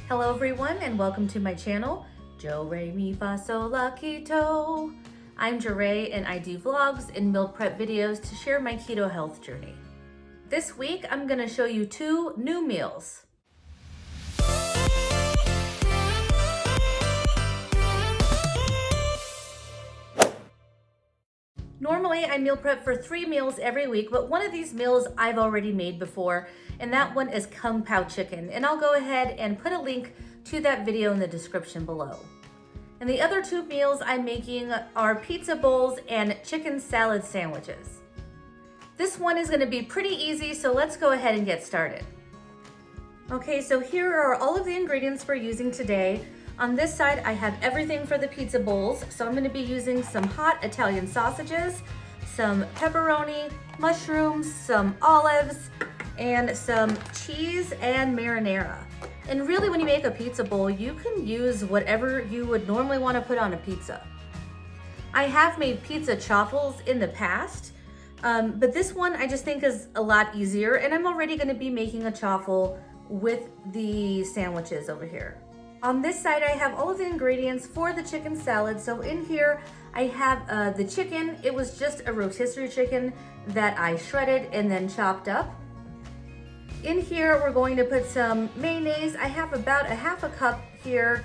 Hello everyone and welcome to my channel, Jo Re Mi Fa Sol La Keto. I'm Jo Re and I do vlogs and meal prep videos to share my keto health journey. This week I'm going to show you 2 new meals. Normally I meal prep for 3 meals every week, but one of these meals I've already made before, and that one is Kung Pao chicken, and I'll go ahead and put a link to that video in the description below. And the other 2 meals I'm making are pizza bowls and chicken salad sandwiches. This one is going to be pretty easy, so let's go ahead and get started. Okay, so here are all of the ingredients we're using today. On this side, I have everything for the pizza bowls. So I'm gonna be using some hot Italian sausages, some pepperoni, mushrooms, some olives, and some cheese and marinara. And really, when you make a pizza bowl, you can use whatever you would normally wanna put on a pizza. I have made pizza chaffles in the past, but this one I just think is a lot easier, and I'm already gonna be making a chaffle with the sandwiches over here. On this side, I have all of the ingredients for the chicken salad. So in here, I have the chicken. It was just a rotisserie chicken that I shredded and then chopped up. In here, we're going to put some mayonnaise. I have about a half a cup here.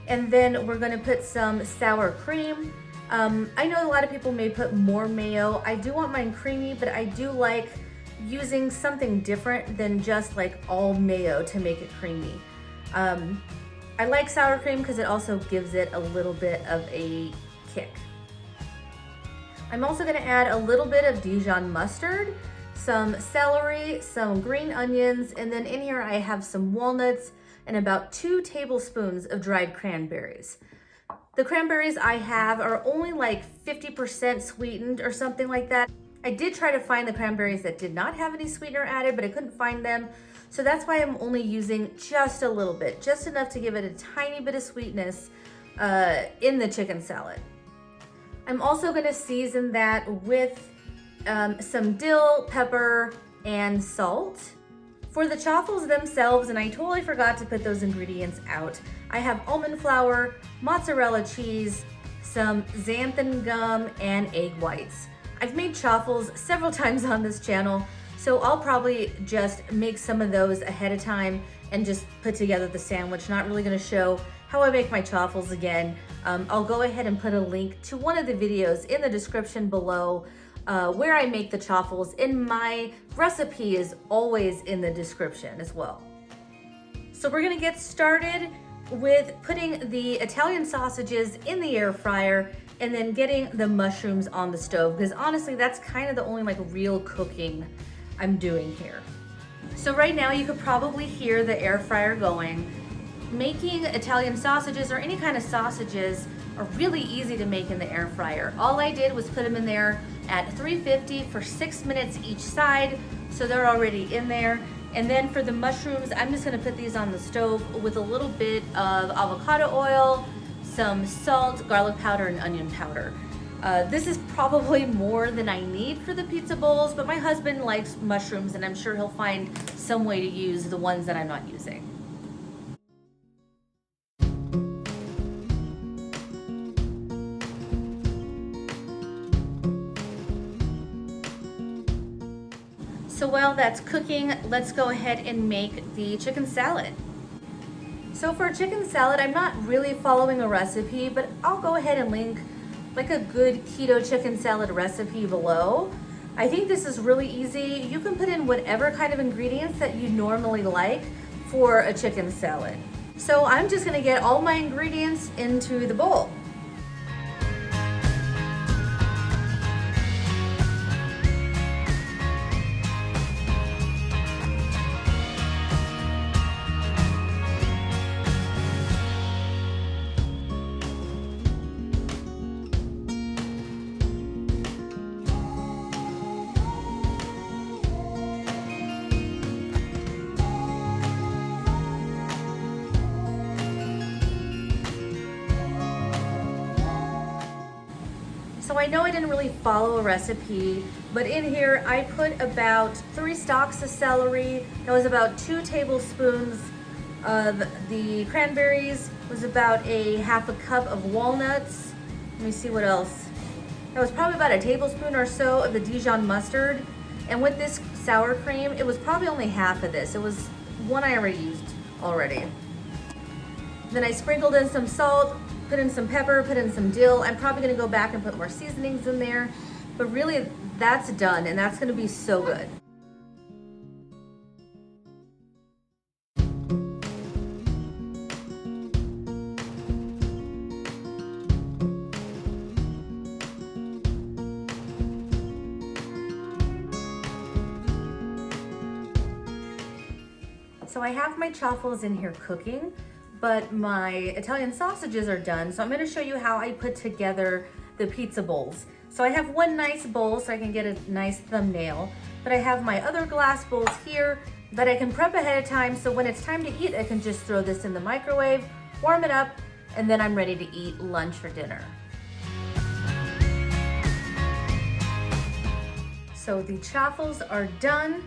And then we're gonna put some sour cream. I know a lot of people may put more mayo. I do want mine creamy, but I do like using something different than just like all mayo to make it creamy. I like sour cream because it also gives it a little bit of a kick. I'm also gonna add a little bit of Dijon mustard, some celery, some green onions, and then in here I have some walnuts and about 2 tablespoons of dried cranberries. The cranberries I have are only like 50% sweetened or something like that. I did try to find the cranberries that did not have any sweetener added, but I couldn't find them. So that's why I'm only using just a little bit, just enough to give it a tiny bit of sweetness in the chicken salad. I'm also gonna season that with some dill, pepper, and salt. For the chaffles themselves, and I totally forgot to put those ingredients out, I have almond flour, mozzarella cheese, some xanthan gum, and egg whites. I've made chaffles several times on this channel, so I'll probably just make some of those ahead of time and just put together the sandwich. Not really gonna show how I make my chaffles again. I'll go ahead and put a link to one of the videos in the description below where I make the chaffles, and my recipe is always in the description as well. So we're gonna get started with putting the Italian sausages in the air fryer and then getting the mushrooms on the stove, because honestly, that's kind of the only like real cooking I'm doing here. So right now you could probably hear the air fryer going. Making Italian sausages or any kind of sausages are really easy to make in the air fryer. All I did was put them in there at 350 for 6 minutes each side, so they're already in there. And then for the mushrooms, I'm just gonna put these on the stove with a little bit of avocado oil, some salt, garlic powder, and onion powder. This is probably more than I need for the pizza bowls, but my husband likes mushrooms and I'm sure he'll find some way to use the ones that I'm not using. So while that's cooking, let's go ahead and make the chicken salad. So for chicken salad, I'm not really following a recipe, but I'll go ahead and link like a good keto chicken salad recipe below. I think this is really easy. You can put in whatever kind of ingredients that you normally like for a chicken salad. So I'm just gonna get all my ingredients into the bowl. So I know I didn't really follow a recipe, but in here I put about 3 stalks of celery. That was about 2 tablespoons The cranberries was about a half a cup of walnuts. Let me see what else. That was probably about a tablespoon or so of the Dijon mustard. And with this sour cream, it was probably only half of this. It was one I already used already. Then I sprinkled in some salt, put in some pepper, put in some dill. I'm probably gonna go back and put more seasonings in there, but really that's done and that's gonna be so good. So I have my chaffles in here cooking, but my Italian sausages are done. So I'm gonna show you how I put together the pizza bowls. So I have one nice bowl so I can get a nice thumbnail, but I have my other glass bowls here that I can prep ahead of time. So when it's time to eat, I can just throw this in the microwave, warm it up, and then I'm ready to eat lunch or dinner. So the chaffles are done.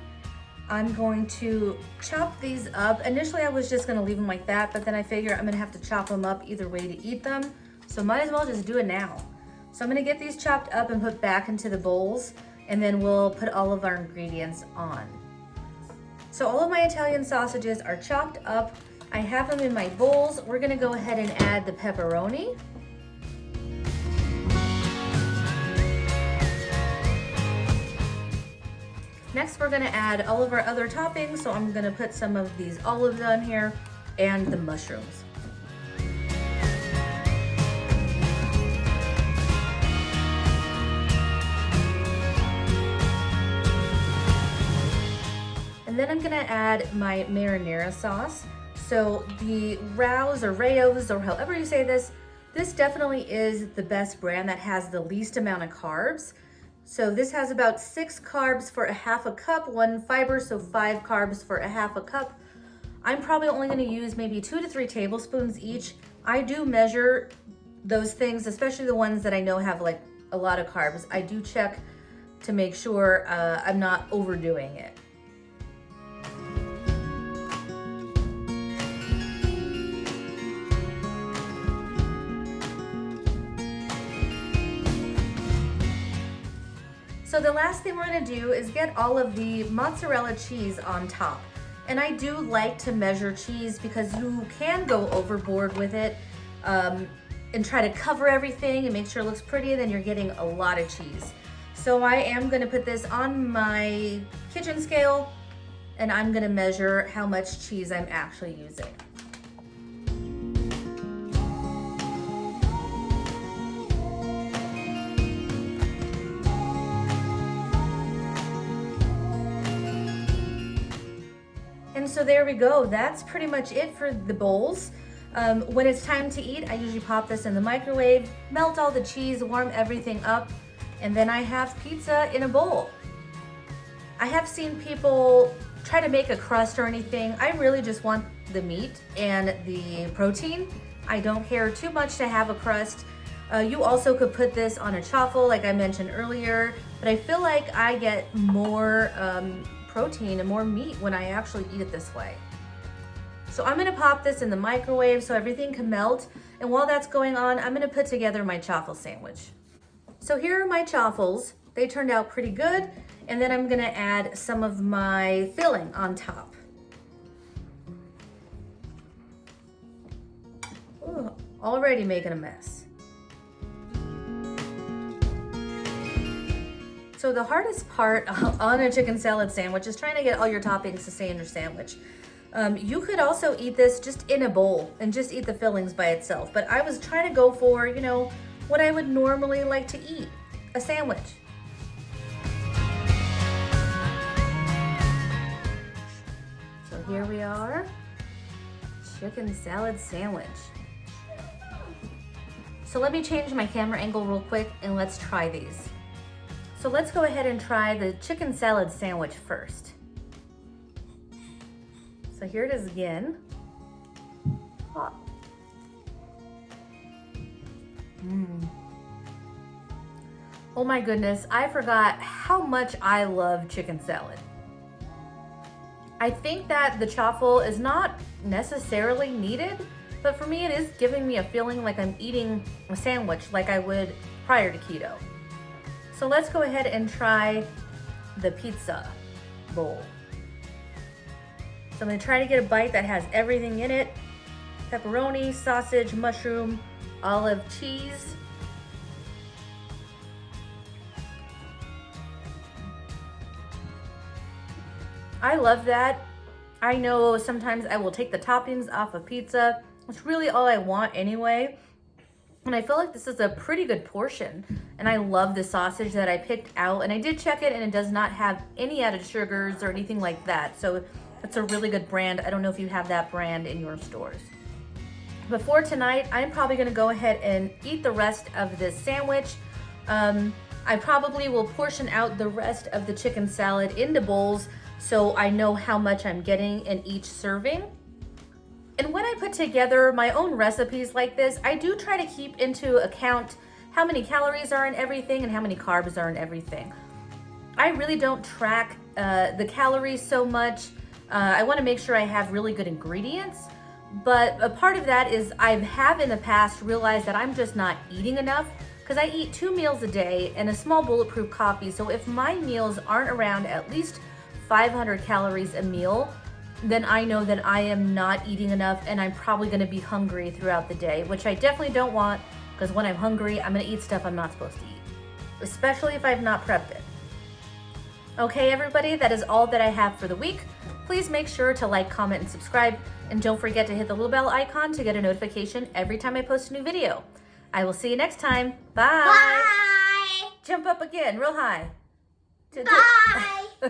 I'm going to chop these up. Initially, I was just gonna leave them like that, but then I figure I'm gonna have to chop them up either way to eat them. So might as well just do it now. So I'm gonna get these chopped up and put back into the bowls, and then we'll put all of our ingredients on. So all of my Italian sausages are chopped up. I have them in my bowls. We're gonna go ahead and add the pepperoni. Next, we're gonna add all of our other toppings. So I'm gonna put some of these olives on here and the mushrooms. And then I'm gonna add my marinara sauce. So the Rao's or Rao's or however you say this definitely is the best brand that has the least amount of carbs. So this has about 6 carbs for a half a cup, 1 fiber, so 5 carbs for a half a cup. I'm probably only gonna use maybe 2 to 3 tablespoons each. I do measure those things, especially the ones that I know have like a lot of carbs. I do check to make sure I'm not overdoing it. So the last thing we're gonna do is get all of the mozzarella cheese on top. And I do like to measure cheese because you can go overboard with it and try to cover everything and make sure it looks pretty, then you're getting a lot of cheese. So I am gonna put this on my kitchen scale and I'm gonna measure how much cheese I'm actually using. And so there we go. That's pretty much it for the bowls. When it's time to eat, I usually pop this in the microwave, melt all the cheese, warm everything up, and then I have pizza in a bowl. I have seen people try to make a crust or anything. I really just want the meat and the protein. I don't care too much to have a crust. You also could put this on a chaffle like I mentioned earlier, but I feel like I get more protein and more meat when I actually eat it this way. So I'm gonna pop this in the microwave so everything can melt. And while that's going on, I'm gonna put together my chaffle sandwich. So here are my chaffles. They turned out pretty good. And then I'm gonna add some of my filling on top. Ooh, already making a mess. So the hardest part on a chicken salad sandwich is trying to get all your toppings to stay in your sandwich. You could also eat this just in a bowl and just eat the fillings by itself. But I was trying to go for, you know, what I would normally like to eat, a sandwich. So here we are, chicken salad sandwich. So let me change my camera angle real quick and let's try these. So let's go ahead and try the chicken salad sandwich first. So here it is again. Oh. Oh my goodness, I forgot how much I love chicken salad. I think that the chaffle is not necessarily needed, but for me it is giving me a feeling like I'm eating a sandwich like I would prior to keto. So let's go ahead and try the pizza bowl. So I'm gonna try to get a bite that has everything in it. Pepperoni, sausage, mushroom, olive, cheese. I love that. I know sometimes I will take the toppings off of pizza. It's really all I want anyway. And I feel like this is a pretty good portion. And I love the sausage that I picked out. And I did check it and it does not have any added sugars or anything like that. So it's a really good brand. I don't know if you have that brand in your stores. Before tonight, I'm probably gonna go ahead and eat the rest of this sandwich. I probably will portion out the rest of the chicken salad into bowls so I know how much I'm getting in each serving. And when I put together my own recipes like this, I do try to keep into account how many calories are in everything and how many carbs are in everything. I really don't track the calories so much. I wanna make sure I have really good ingredients, but a part of that is I have in the past realized that I'm just not eating enough because I eat 2 meals a day and a small bulletproof coffee. So if my meals aren't around at least 500 calories a meal, then I know that I am not eating enough and I'm probably gonna be hungry throughout the day, which I definitely don't want because when I'm hungry, I'm gonna eat stuff I'm not supposed to eat, especially if I've not prepped it. Okay, everybody, that is all that I have for the week. Please make sure to like, comment, and subscribe, and don't forget to hit the little bell icon to get a notification every time I post a new video. I will see you next time. Bye. Bye. Jump up again, real high. Bye.